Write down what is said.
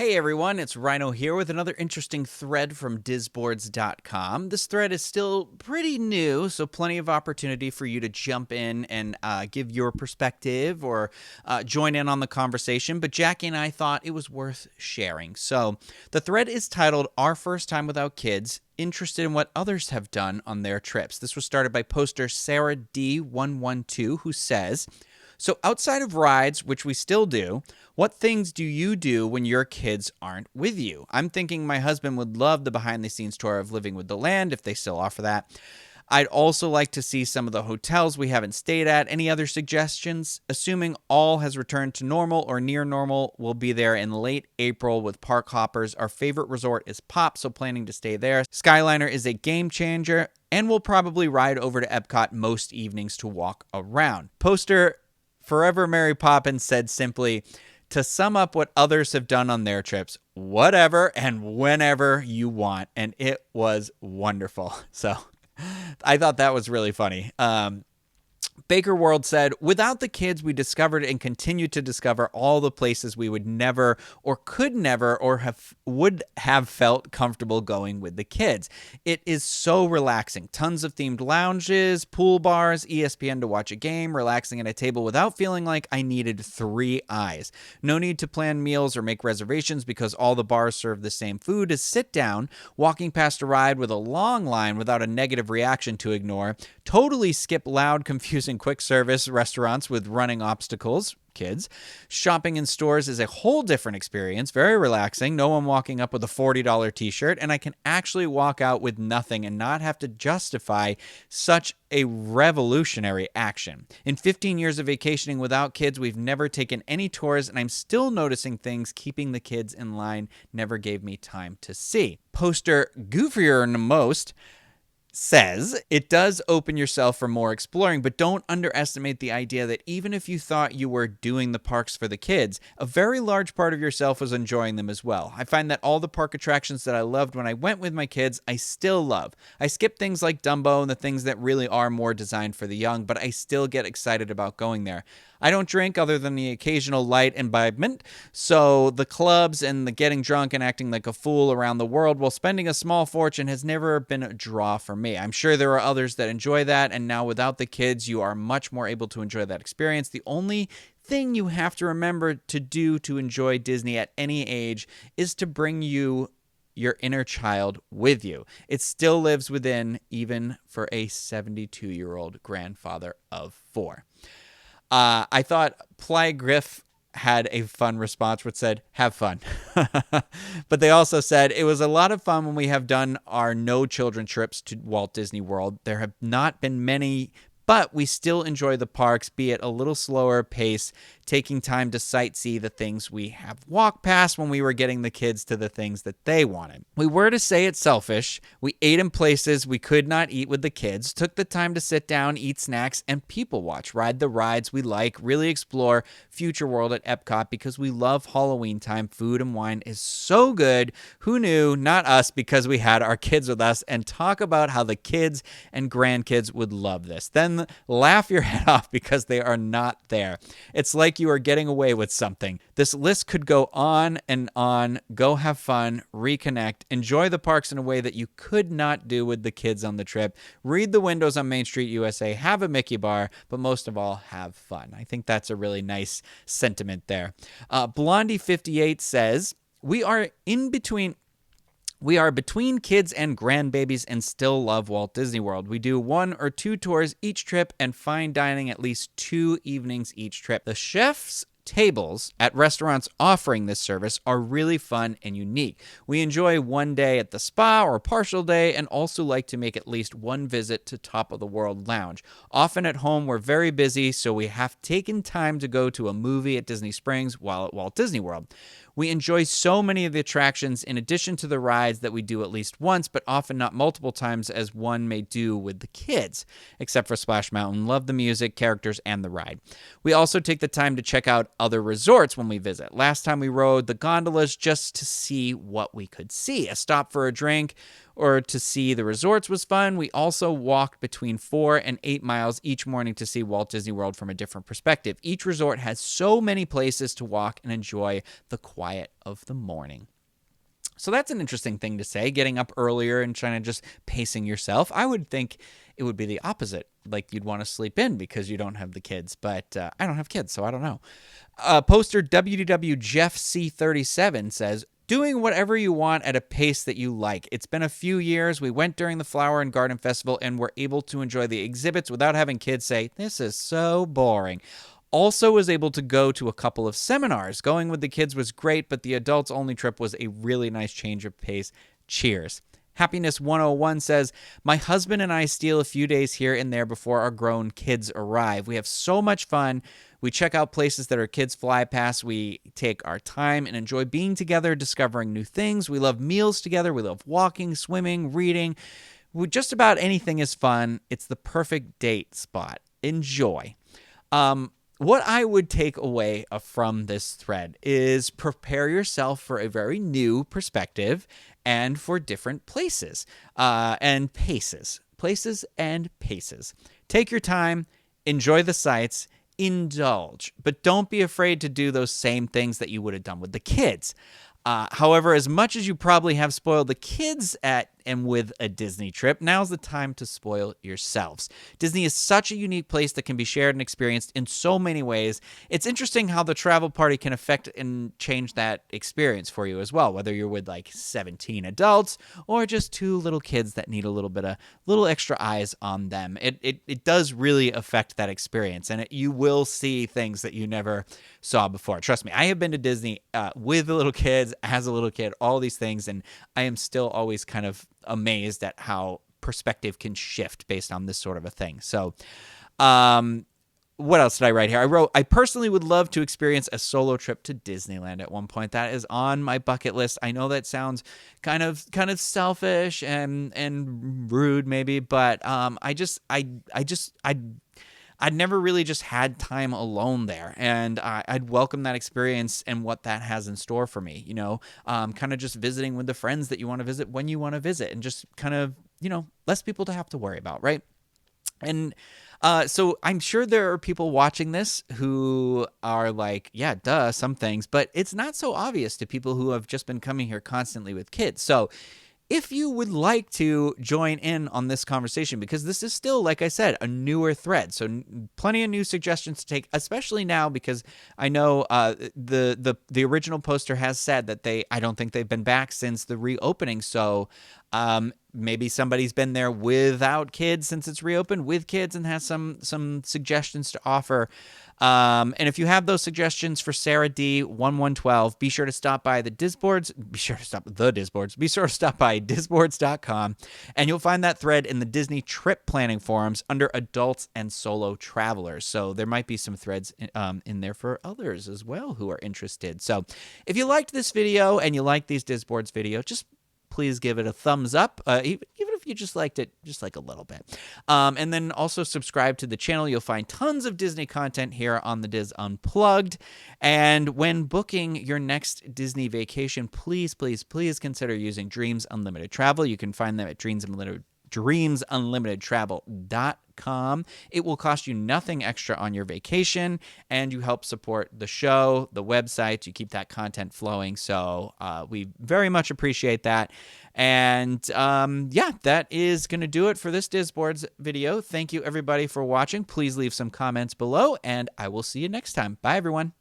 Hey everyone, it's Ryno here with another interesting thread from DISboards.com. This thread is still pretty new, so plenty of opportunity for you to jump in and give your perspective or join in on the conversation, but Jackie and I thought it was worth sharing. So the thread is titled, Our First Time Without Kids, Interested in What Others Have Done on Their Trips. This was started by poster Sarah D112, who says, so outside of rides, which we still do, what things do you do when your kids aren't with you? I'm thinking my husband would love the behind-the-scenes tour of Living with the Land, if they still offer that. I'd also like to see some of the hotels we haven't stayed at. Any other suggestions? Assuming all has returned to normal or near normal, we'll be there in late April with park hoppers. Our favorite resort is Pop, so planning to stay there. Skyliner is a game changer, and we'll probably ride over to Epcot most evenings to walk around. Poster Forever Mary Poppins said simply, to sum up what others have done on their trips, whatever and whenever you want. And it was wonderful. So I thought that was really funny. Baker World said, without the kids, we discovered and continue to discover all the places we would never or could never or would have felt comfortable going with the kids. It is so relaxing. Tons of themed lounges, pool bars, ESPN to watch a game, relaxing at a table without feeling like I needed 3 eyes. No need to plan meals or make reservations because all the bars serve the same food as sit down, walking past a ride with a long line without a negative reaction to ignore, totally skip loud, confusing quick service restaurants with running obstacles, kids. Shopping in stores is a whole different experience, very relaxing. No one walking up with a $40 t-shirt, and I can actually walk out with nothing and not have to justify such a revolutionary action. In 15 years of vacationing without kids, we've never taken any tours, and I'm still noticing things keeping the kids in line never gave me time to see. Poster Goofier than Most says, it does open yourself for more exploring, but don't underestimate the idea that even if you thought you were doing the parks for the kids, a very large part of yourself was enjoying them as well. I find that all the park attractions that I loved when I went with my kids, I still love. I skip things like Dumbo and the things that really are more designed for the young, but I still get excited about going there. I don't drink other than the occasional light imbibement, so the clubs and the getting drunk and acting like a fool around the world while spending a small fortune has never been a draw for me. I'm sure there are others that enjoy that, and now without the kids, you are much more able to enjoy that experience. The only thing you have to remember to do to enjoy Disney at any age is to bring your inner child with you. It still lives within, even for a 72-year-old grandfather of 4. I thought Ply Griff had a fun response which said, have fun. But they also said, it was a lot of fun when we have done our no children trips to Walt Disney World. There have not been many, but we still enjoy the parks, be it a little slower pace, taking time to sightsee the things we have walked past when we were getting the kids to the things that they wanted. We were to say it's selfish. We ate in places we could not eat with the kids, took the time to sit down, eat snacks, and people watch, ride the rides we like, really explore Future World at Epcot because we love Halloween time. Food and wine is so good. Who knew? Not us, because we had our kids with us, and talk about how the kids and grandkids would love this. Then laugh your head off because they are not there. It's like you are getting away with something. This list could go on and on. Go have fun, reconnect, enjoy the parks in a way that you could not do with the kids on the trip. Read the windows on Main Street USA, have a Mickey bar, but most of all, have fun. I think that's a really nice sentiment there. Blondie58 says, we are between kids and grandbabies and still love Walt Disney World. We do 1 or 2 tours each trip and fine dining at least 2 evenings each trip. The chef's tables at restaurants offering this service are really fun and unique. We enjoy one day at the spa or partial day and also like to make at least one visit to Top of the World Lounge. Often at home, we're very busy, so we have taken time to go to a movie at Disney Springs while at Walt Disney World. We enjoy so many of the attractions in addition to the rides that we do at least once, but often not multiple times as one may do with the kids, except for Splash Mountain. Love the music, characters, and the ride. We also take the time to check out other resorts when we visit. Last time we rode the gondolas just to see what we could see. A stop for a drink or to see the resorts was fun. We also walked between 4 and 8 miles each morning to see Walt Disney World from a different perspective. Each resort has so many places to walk and enjoy the quiet of the morning. So that's an interesting thing to say, getting up earlier and trying to just pacing yourself. I would think it would be the opposite. Like you'd want to sleep in because you don't have the kids. But I don't have kids, so I don't know. Poster WDW Jeff C37 says, doing whatever you want at a pace that you like. It's been a few years. We went during the Flower and Garden Festival and were able to enjoy the exhibits without having kids say, this is so boring. Also was able to go to a couple of seminars. Going with the kids was great, but the adults only trip was a really nice change of pace. Cheers. Happiness 101 says, my husband and I steal a few days here and there before our grown kids arrive. We have so much fun. We check out places that our kids fly past. We take our time and enjoy being together, discovering new things. We love meals together. We love walking, swimming, reading. Just about anything is fun. It's the perfect date spot. Enjoy. What I would take away from this thread is prepare yourself for a very new perspective and for different places and paces. Places and paces. Take your time, enjoy the sights, indulge, but don't be afraid to do those same things that you would have done with the kids. However, as much as you probably have spoiled the kids at and with a Disney trip, now's the time to spoil yourselves. Disney is such a unique place that can be shared and experienced in so many ways. It's interesting how the travel party can affect and change that experience for you as well, whether you're with like 17 adults or just 2 little kids that need a little extra eyes on them. It does really affect that experience, and you will see things that you never saw before. Trust me, I have been to Disney with the little kids, as a little kid, all these things, and I am still always kind of amazed at how perspective can shift based on this sort of a thing. So, what else did I write here? I wrote, I personally would love to experience a solo trip to Disneyland at one point. That is on my bucket list. I know that sounds kind of selfish and rude maybe, but I'd never really just had time alone there, and I'd welcome that experience and what that has in store for me, kind of just visiting with the friends that you want to visit when you want to visit, and just kind of, less people to have to worry about, right? And so I'm sure there are people watching this who are like, yeah, duh, some things, but it's not so obvious to people who have just been coming here constantly with kids. So if you would like to join in on this conversation, because this is still, like I said, a newer thread, so plenty of new suggestions to take, especially now because I know the original poster has said that I don't think they've been back since the reopening. So maybe somebody's been there without kids since it's reopened, with kids, and has some suggestions to offer. And if you have those suggestions for Sarah D 1112, be sure to stop by the DISboards. Be sure to stop by DISboards.com, and you'll find that thread in the Disney trip planning forums under adults and solo travelers. So there might be some threads in there for others as well who are interested. So if you liked this video and you like these DISboards video, just please give it a thumbs up, even if you just liked it just like a little bit. And then also subscribe to the channel. You'll find tons of Disney content here on the Dis Unplugged. And when booking your next Disney vacation, please, please, please consider using Dreams Unlimited Travel. You can find them at dreamsunlimitedtravel.com. It will cost you nothing extra on your vacation, and you help support the show, the website. You keep that content flowing, so we very much appreciate that. And that is going to do it for this DISboards video. Thank you, everybody, for watching. Please leave some comments below, and I will see you next time. Bye, everyone.